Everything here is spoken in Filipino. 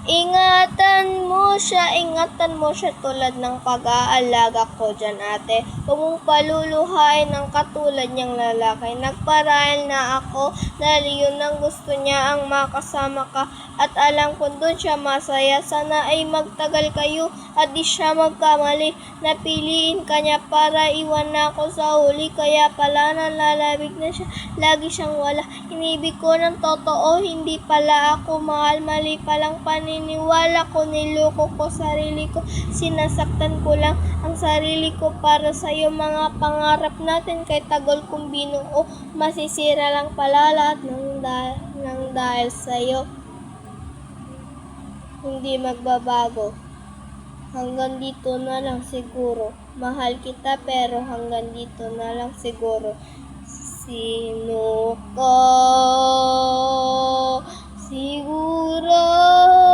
Ingatan mo siya tulad ng pag-aalaga ko dyan, ate. Huwag mong paluluhain ng katulad niyang lalaki. Nagparahil na ako dahil yun ang gusto niya, ang makasama ka. At alam ko doon siya masaya. Sana ay magtagal kayo at di siya magkamali. Napiliin ka niya para iwan na ako sa huli. Kaya pala nalalabig na siya. Lagi siyang wala. Inibig ko ng totoo, hindi pala ako mahal. Mali palang paniniwala ko, niloko ko sarili ko. Sinasaktan ko lang ang sarili ko para sa'yo. Mga pangarap natin kay tagal kong binuo. Masisira lang pala lahat ng dahil sa'yo. Hindi magbabago. Hanggang dito na lang siguro. Mahal kita pero hanggang dito na lang siguro. Sino ka? Siguro